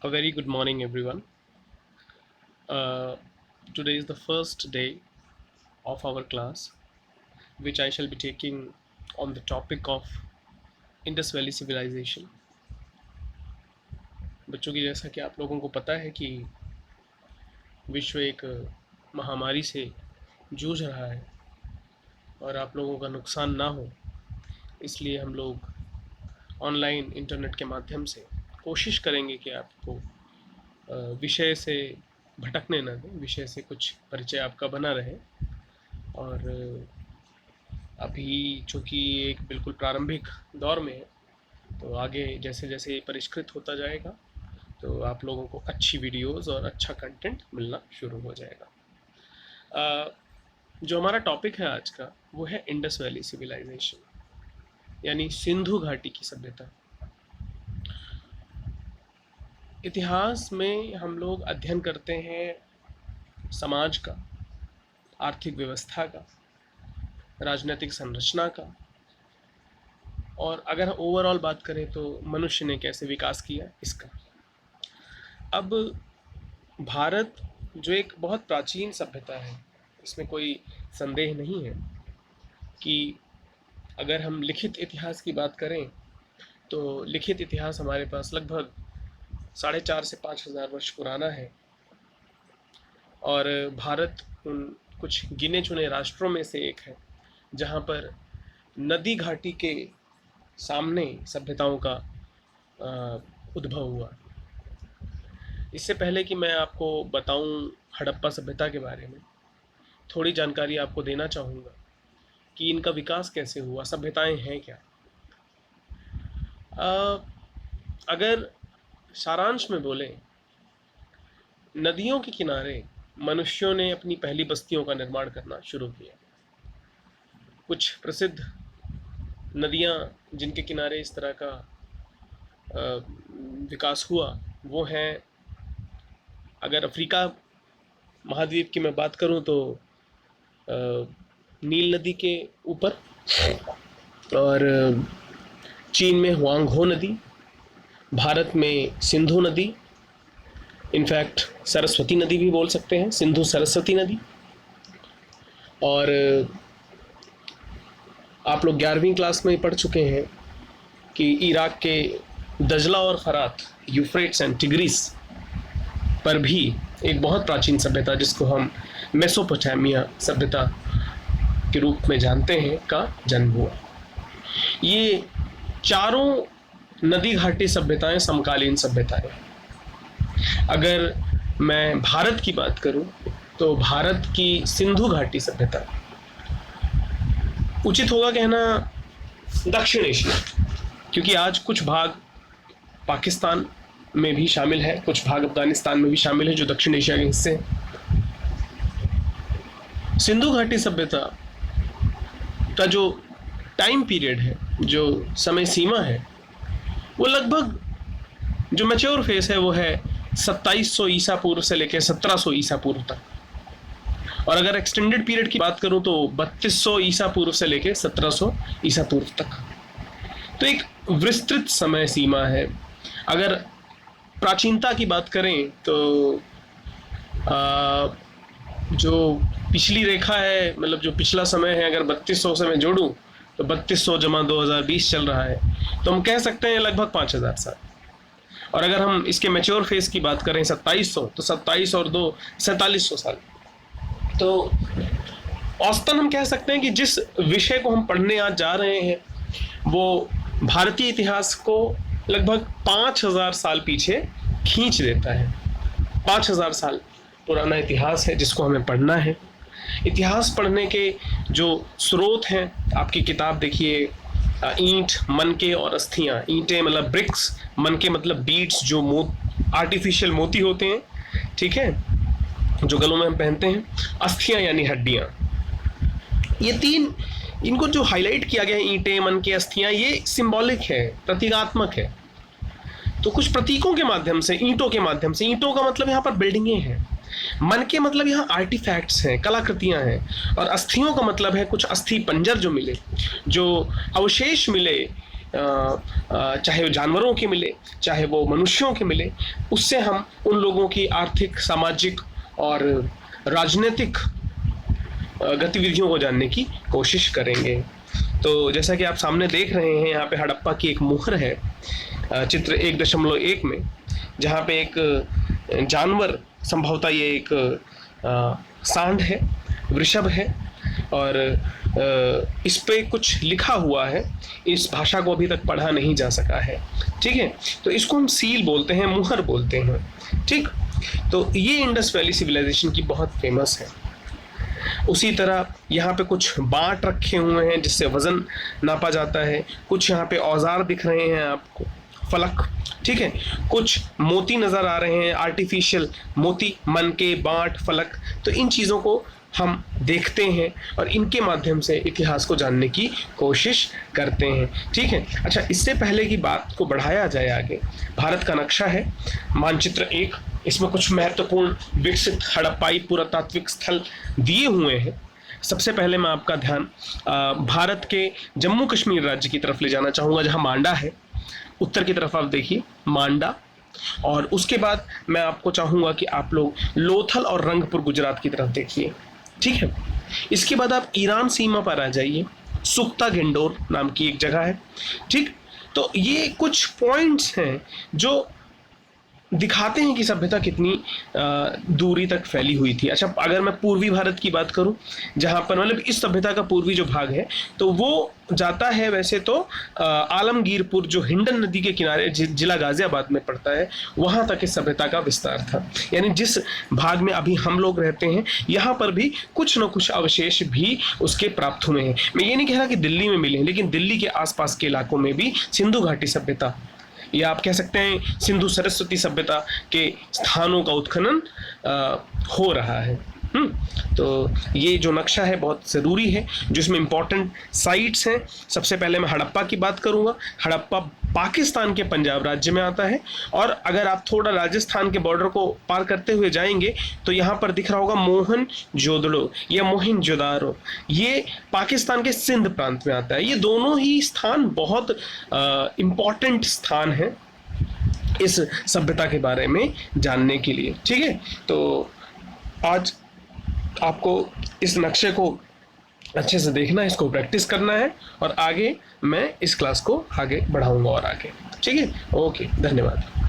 A very good morning, everyone. Uh, Today is the first day of our class, which I shall be taking on the topic of Indus Valley Civilization. बच्चों की जैसा कि आप लोगों को पता है कि विश्व एक महामारी से जूझ रहा है और आप लोगों का नुकसान ना हो, इसलिए हम लोग ऑनलाइन इंटरनेट के माध्यम से कोशिश करेंगे कि आपको विषय से भटकने ना दें, विषय से कुछ परिचय आपका बना रहे। और अभी चूँकि एक बिल्कुल प्रारंभिक दौर में है, तो आगे जैसे जैसे ये परिष्कृत होता जाएगा तो आप लोगों को अच्छी वीडियोस और अच्छा कंटेंट मिलना शुरू हो जाएगा। जो हमारा टॉपिक है आज का वो है इंडस वैली सिविलाइजेशन, यानी सिंधु घाटी की सभ्यता। इतिहास में हम लोग अध्ययन करते हैं समाज का, आर्थिक व्यवस्था का, राजनीतिक संरचना का, और अगर ओवरऑल बात करें तो मनुष्य ने कैसे विकास किया इसका। अब भारत जो एक बहुत प्राचीन सभ्यता है, इसमें कोई संदेह नहीं है कि अगर हम लिखित इतिहास की बात करें तो लिखित इतिहास हमारे पास लगभग 4,500 से 5,000 वर्ष पुराना है। और भारत उन कुछ गिने चुने राष्ट्रों में से एक है जहाँ पर नदी घाटी के सामने सभ्यताओं का उद्भव हुआ। इससे पहले कि मैं आपको बताऊं हड़प्पा सभ्यता के बारे में, थोड़ी जानकारी आपको देना चाहूँगा कि इनका विकास कैसे हुआ, सभ्यताएं हैं क्या। अगर सारांश में बोलें, नदियों के किनारे मनुष्यों ने अपनी पहली बस्तियों का निर्माण करना शुरू किया। कुछ प्रसिद्ध नदियाँ जिनके किनारे इस तरह का विकास हुआ वो हैं, अगर अफ्रीका महाद्वीप की मैं बात करूं तो नील नदी के ऊपर, और चीन में हुआंगहो नदी, भारत में सिंधु नदी, इनफैक्ट सरस्वती नदी भी बोल सकते हैं, सिंधु सरस्वती नदी। और आप लोग 11वीं क्लास में पढ़ चुके हैं कि इराक के दजला और फरात, यूफ्रेट्स एंड टिग्रिस पर भी एक बहुत प्राचीन सभ्यता जिसको हम मेसोपोटामिया सभ्यता के रूप में जानते हैं का जन्म हुआ। ये चारों नदी घाटी सभ्यताएं समकालीन सभ्यताएं। अगर मैं भारत की बात करूं तो भारत की सिंधु घाटी सभ्यता, उचित होगा कहना दक्षिण एशिया, क्योंकि आज कुछ भाग पाकिस्तान में भी शामिल है, कुछ भाग अफगानिस्तान में भी शामिल है जो दक्षिण एशिया के हिस्से हैं। सिंधु घाटी सभ्यता का जो टाइम पीरियड है, जो समय सीमा है, वो लगभग जो मैच्योर फेस है वो है 2700 ईसा पूर्व से लेकर 1700 ईसा पूर्व तक। और अगर एक्सटेंडेड पीरियड की बात करूं तो 3200 ईसा पूर्व से लेकर 1700 ईसा पूर्व तक। तो एक विस्तृत समय सीमा है। अगर प्राचीनता की बात करें तो जो पिछली रेखा है, मतलब जो पिछला समय है, अगर 3200 से मैं जोड़ूं तो 3200 जमा 2020 चल रहा है, तो हम कह सकते हैं लगभग 5000 साल। और अगर हम इसके मैच्योर फेस की बात करें 2700, तो 27 और 2 4700 साल। तो औसतन हम कह सकते हैं कि जिस विषय को हम पढ़ने आज जा रहे हैं वो भारतीय इतिहास को लगभग 5000 साल पीछे खींच देता है। 5000 साल पुराना इतिहास है जिसको हमें पढ़ना है। इतिहास पढ़ने के जो स्रोत हैं, आपकी किताब देखिए, ईंट, मनके और अस्थियां। ईंटें मतलब ब्रिक्स, मनके मतलब बीड्स, जो आर्टिफिशियल मोती होते हैं, ठीक है, जो गलों में हम पहनते हैं। अस्थियां यानी हड्डियां। ये तीन, इनको जो हाईलाइट किया गया है, ईंटें, मनके, अस्थियां, ये सिंबॉलिक है, प्रतीकात्मक है। तो कुछ प्रतीकों के माध्यम से, ईंटों के माध्यम से, ईंटों का मतलब यहाँ पर बिल्डिंगें हैं, मन के मतलब यहाँ आर्टिफैक्ट्स हैं, कलाकृतियां हैं, और अस्थियों का मतलब है कुछ अस्थि पंजर जो मिले, जो अवशेष मिले चाहे वो जानवरों के मिले, चाहे वो मनुष्यों के मिले, उससे हम उन लोगों की आर्थिक, सामाजिक और राजनीतिक गतिविधियों को जानने की कोशिश करेंगे। तो जैसा कि आप सामने देख रहे हैं, यहाँ पे हड़प्पा की एक मुहर है चित्र 1.1 में, जहाँ पे एक जानवर, संभवतः ये एक सांड है, वृषभ है, और इस पे कुछ लिखा हुआ है। इस भाषा को अभी तक पढ़ा नहीं जा सका है, ठीक है। तो इसको हम सील बोलते हैं, मुहर बोलते हैं, ठीक। तो ये इंडस वैली सिविलाइजेशन की बहुत फेमस है। उसी तरह यहाँ पे कुछ बाट रखे हुए हैं जिससे वजन नापा जाता है। कुछ यहाँ पे औजार दिख रहे हैं आपको, फलक, ठीक है। कुछ मोती नज़र आ रहे हैं, आर्टिफिशियल मोती, मनके, बाट, फलक। तो इन चीज़ों को हम देखते हैं और इनके माध्यम से इतिहास को जानने की कोशिश करते हैं, ठीक है। अच्छा, इससे पहले की बात को बढ़ाया जाए आगे, भारत का नक्शा है, मानचित्र 1, इसमें कुछ महत्वपूर्ण विकसित हड़प्पाई पुरातात्विक स्थल दिए हुए हैं। सबसे पहले मैं आपका ध्यान भारत के जम्मू कश्मीर राज्य की तरफ ले जाना चाहूँगा, जहाँ मांडा है। उत्तर की तरफ आप देखिए मांडा, और उसके बाद मैं आपको चाहूँगा कि आप लोग लोथल और रंगपुर गुजरात की तरफ देखिए, ठीक है। इसके बाद आप ईरान सीमा पर आ जाइए, सुख्ता गेंडोर नाम की एक जगह है, ठीक। तो ये कुछ पॉइंट्स हैं जो दिखाते हैं कि सभ्यता कितनी दूरी तक फैली हुई थी। अच्छा, अगर मैं पूर्वी भारत की बात करूं, जहां पर मतलब इस सभ्यता का पूर्वी जो भाग है, तो वो जाता है वैसे तो आलमगीरपुर, जो हिंडन नदी के किनारे जिला गाजियाबाद में पड़ता है, वहां तक इस सभ्यता का विस्तार था। यानी जिस भाग में अभी हम लोग रहते हैं, यहाँ पर भी कुछ न कुछ अवशेष भी उसके प्राप्त हुए हैं। मैं ये नहीं कह रहा कि दिल्ली में मिले, लेकिन दिल्ली के आसपास के इलाकों में भी सिंधु घाटी सभ्यता, या आप कह सकते हैं सिंधु सरस्वती सभ्यता के स्थानों का उत्खनन हो रहा है। तो ये जो नक्शा है बहुत ज़रूरी है, जिसमें इंपॉर्टेंट साइट्स हैं। सबसे पहले मैं हड़प्पा की बात करूंगा। हड़प्पा पाकिस्तान के पंजाब राज्य में आता है, और अगर आप थोड़ा राजस्थान के बॉर्डर को पार करते हुए जाएंगे तो यहाँ पर दिख रहा होगा मोहनजोदड़ो या मोहिंजोदारो, ये पाकिस्तान के सिंध प्रांत में आता है। ये दोनों ही स्थान बहुत इम्पॉर्टेंट स्थान हैं इस सभ्यता के बारे में जानने के लिए, ठीक है। तो आज आपको इस नक्शे को अच्छे से देखना है, इसको प्रैक्टिस करना है, और आगे मैं इस क्लास को आगे बढ़ाऊंगा और आगे, ठीक है। ओके, धन्यवाद।